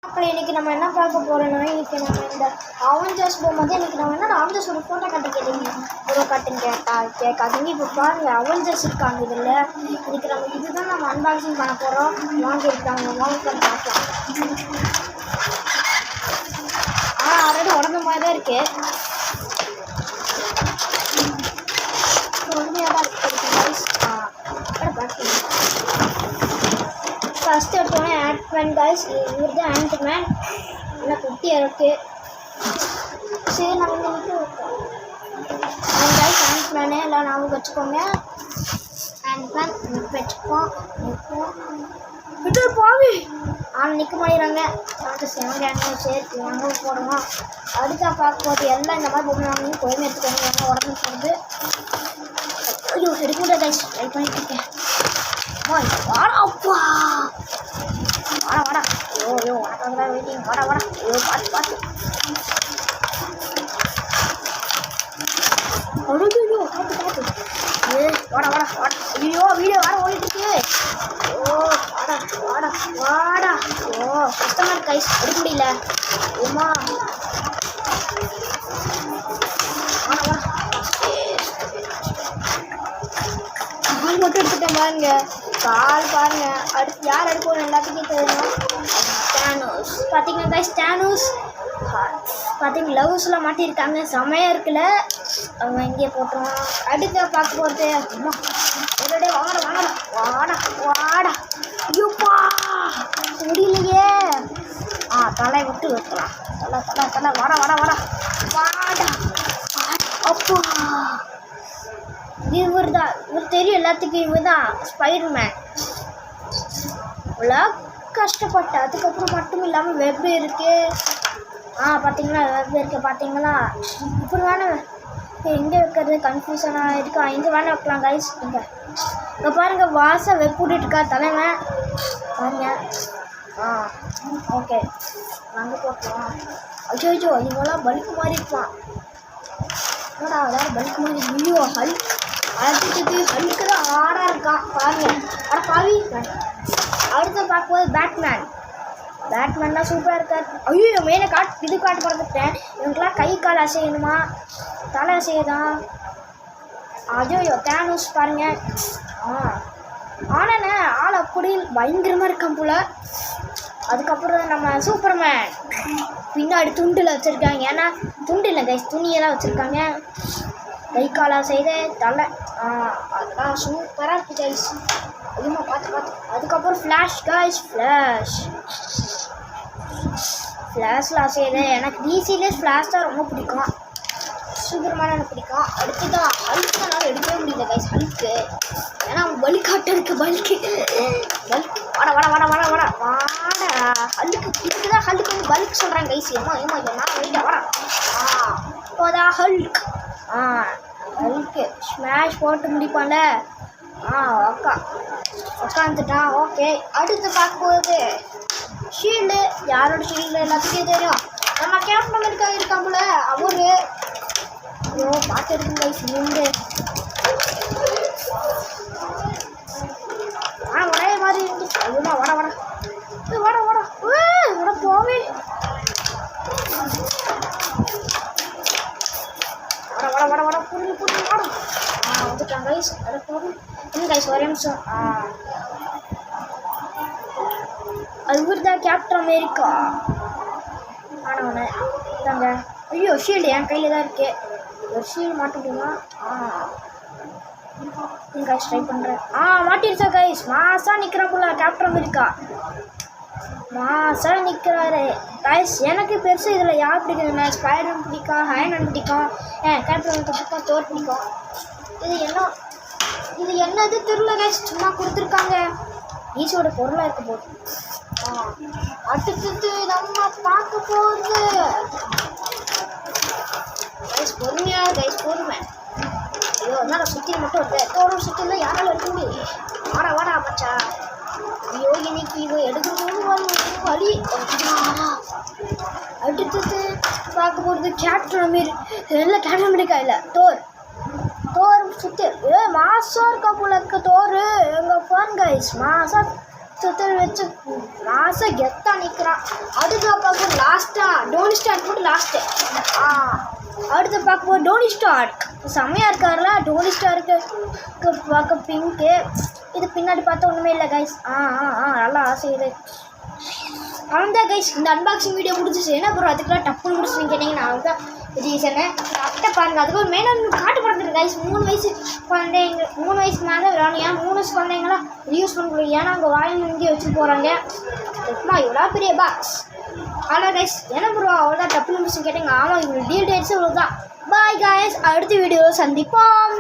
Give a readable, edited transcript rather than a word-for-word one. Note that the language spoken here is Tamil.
அப்புறம் இன்றைக்கி நம்ம என்ன பார்க்க போகிறோம்னா, இன்றைக்கி நம்ம இந்த அவெஞ்சர்ஸ் போகும்போது இன்றைக்கி நம்ம என்ன அவெஞ்சர்ஸ் ஒரு ஃபோட்டோ காட்ட கேட்டீங்க, ஒரு காட்டுன்னு கேட்காதீங்க. இப்போ பாருங்கள், அவெஞ்சர்ஸ் இருக்காங்க இதில். இன்றைக்கி நம்ம இதுதான் நம்ம அன்பாக்சிங் பண்ண போகிறோம். வாங்கியிருக்காங்க, வாங்கி பார்க்கலாம். ஆல்ரெடி உடந்த மாதிரி தான் இருக்குது, உடனே தான் இருக்குது. ஃபஸ்ட்டு எடுத்தோடனே ஆண்ட்மேன் கைஸ், இவர் தான் ஆண்ட்மேன். நல்லா குட்டியாக இருக்குது. சரி நம்ம வந்து கைஸ் ஆண்ட்மேனு எல்லாம் நாங்கள் வச்சுக்கோங்க. ஆண்ட்மேன் வச்சுப்போம். விட்டு போவி ஆனால் நிற்க மாட்டேறாங்க. நாங்கள் செவங்க சேர்த்து வாங்க போடுவோம். அடுத்தா பார்க்கும்போது எல்லாம் இந்த மாதிரி பொம்மை வாங்கி கோயில் எடுத்துக்கோங்க. எல்லாம் உடம்பு போகுது. ஐயோ எடுக்கூட கைஸ் ட்ரை பண்ணிட்டு இருக்கேன். வாடா வாடா ஐயோ உனக்காக தான் வெயிட்டிங். வாடா ஐயோ பார்த்து ஐயோ பார்த்து வாடா ஐயோ வீடியோ வேறு ஓடிட்டுருக்கு. ஓ வாடா ஓ கஷ்டமாக கைஸ் எடுக்க முடியல. ஏமா கால் மட்டும் எடுத்துட்டேன் பாருங்க. கால் பாருங்க. அடுத்து யார் எடுப்போம் எல்லாத்துக்கும் தெரியும். ஸ்டானோஸ் பார்த்தீங்கன்னா கைஸ், ஸ்டானோஸ் பார்த்தீங்கன்னா லவ்ஸ்லாம் மாட்டியிருக்காங்க. செமையாக இருக்குல்ல. அவங்க இங்கே போட்டுருவோம். அடுத்த பார்க்க போகிறது அம்மா என்னோட வாடா ஐயோப்பா முடியலையே. தலை விட்டு வைக்கலாம். தலை வாடா அப்பா இவர் தெரியும் எல்லாத்துக்கும். இவர் தான் ஸ்பைடர்மேன். இவ்வளோ கஷ்டப்பட்டு அதுக்கப்புறம் மட்டும் இல்லாமல் வெப் இருக்குது. பார்த்தீங்களா வெப் இருக்குது பார்த்தீங்களா. இப்படி வேணாம் எங்கே வைக்கிறது கன்ஃபியூஷனாக இருக்கா. இங்கே வேணால் வைக்கலாம் கைஸ். இங்கே பாருங்கள் வாசம் வெப் விட்டுட்டுருக்கா தலைவன் பாருங்க. ஓகே நாங்கள் போட்டுருவோம். ஐயோ இவங்களாம் பல்க் மாதிரி இருப்பான். என்னடா அதாவது பல்க் மாதிரி ஐயோ ஹல்க் அடுத்தது ஹல்க்கு தான் ஆடாக இருக்கான் பாருங்க. பாவி அடுத்த பார்க்கும்போது பேட்மேன் தான் சூப்பராக இருக்கார். ஐயோ மேலே காட்டு பார்த்துட்டேன். இவங்களுக்குலாம் கை கால் அசையணுமா தலை அசையதான். ஐயோ தேனோஸ் பாருங்க. ஆனால் ஆள் அப்படி பயங்கரமாக இருக்கான் போல். அதுக்கப்புறம் நம்ம சூப்பர்மேன் பின்னாடி துண்டில் வச்சுருக்காங்க. ஏன்னா துண்டு இல்லை கைஸ், துணியெல்லாம் வச்சுருக்காங்க. கை காலாக செய்த தலை அதெல்லாம் சூப்பராக இருக்குது கைஸ். அதிகமாக பார்த்து அதுக்கப்புறம் ஃப்ளாஷ் கைஸ், ஃப்ளாஷ்லாம் செய்யுது. எனக்கு டிசிலே ஃப்ளாஷ் தான் ரொம்ப பிடிக்கும். சூப்பர்மேன் எனக்கு பிடிக்கும். அடுத்து தான் ஹல்க்குனால எடுக்கவே முடியல கைஸ். ஹல்க்கு ஏன்னா பல்காட்டம் இருக்குது. பல்க்கு வாடா ஹல்க்கு இதுதான். ஹல்க்கு வந்து பல்க் சொல்கிறாங்க கைஸ். ஏமா நான் வெயிட்டா வாடா. இப்போதான் ஹல்க் ஹல்க்கு ஸ்மாஷ் போட்டு முடிப்பான்ல. உக்காந்துட்டான். ஓகே அடுத்து பார்க்கும்போது ஷீல்டு. யாரோட ஷீல்டு எல்லாத்துக்கும் தெரியும். நம்ம கேப்டன் அமெரிக்கா இருக்காப்புல அவரு. ஐயோ பார்த்து எடுக்கும் கைஸ். நின்று ஒரே மாதிரி இருந்துச்சு. ஐயோமா வாடா போவே வாடா புரிஞ்சு வாடா. வந்துட்டான் கைஸ். என்ன கைஸ் ஒரே நிமிஷம். இவர் தான் கேப்டன் அமெரிக்கா ஆனவனே தாங்க. ஐயோ ஷீல்டு என் கையில் தான் இருக்கு. ஒரு ஷீல்டு மாட்ட முடியுமா? கைஸ் ட்ரை பண்ணுறேன். மாட்டிருச்சா கைஸ். மாசாக நிற்கிறான் போல கேப்டன் அமெரிக்கா. மாசாக நிற்கிறாரு கைஸ். எனக்கு பெருசு இதில் யார் பிடிக்குதுன்னா ஸ்பைடர்மேன் பிடிக்கும், அயர்ன் பிடிக்கும், கேப்டன் அமெரிக்கா பிடிக்கும், தோர் பிடிக்கும். இது என்னது தெரியல கைஸ். சும்மா கொடுத்துருக்காங்க. ஈஸியோட பொருளாக இருக்க போகுது. அடுத்தது நம்ம பார்க்க போகிறது கைஸ் பொறுமையாக கைஸ் பொறுமை. ஐயோ என்னடா சுற்றி மட்டும் வருது. தோற சுற்றில யாராலும் எடுக்க முடியும். வாடா மச்சா. ஐயோ இன்னைக்கு இவ எடுக்கிறது வலி. அடுத்தது பார்க்க போகிறது கேப்டன் அமெரிக்கா இல்லை தோர் சுற்றி மாசம் இருக்கா போல இருக்க தோர். எங்கள் ஃபோன் கைஸ் மாசம் சுத்தல் வச்சு லாஸ்ட்டாக கெத்தாக நிற்கிறான். அடுத்து பார்க்கும்போது லாஸ்ட்டாக டோனி ஸ்டார்க் போட்டு லாஸ்ட்டு. அடுத்து பார்க்கும்போது டோனி ஸ்டார்க் செம்மையாக இருக்காருல. டோனி ஸ்டார்க்கு பார்க்க பிங்க்கு. இது பின்னாடி பார்த்தா ஒன்றுமே இல்லை கைஸ். நல்லா ஆசை இது. அவ்வளோதான் கைஸ், இந்த அன்பாக்சிங் வீடியோ முடிஞ்சிச்சு. என்ன ப்ரோ அதுக்கெல்லாம் டப்புன்னு முடிச்சுன்னு கேட்டிங்கன்னா அதுதான் ரீசனு. அட்டை பாருங்கள், அதுக்கு ஒரு மெயினாக காட்டு படுத்துருக்கு கைஸ். 3 வயசு குழந்தைங்க 3 வயசுக்கு மேலே விளையாடும். ஏன் 3 வயசு குழந்தைங்களாம் யூஸ் பண்ண, ஏன்னா அவங்க வாயில் இங்கே வச்சுட்டு போகிறாங்க. இவ்வளோ பெரிய பாக்ஸ். ஆனால் கைஸ் என்ன ப்ரோ அவ்வளோதான் டப்புன்னு முடிச்சுன்னு கேட்டிங்க. ஆமாம், இவ்வளோ டீல் டேட்ஸு இவ்வளோ தான். பாய் கைஸ், அடுத்த வீடியோ சந்திப்போம்.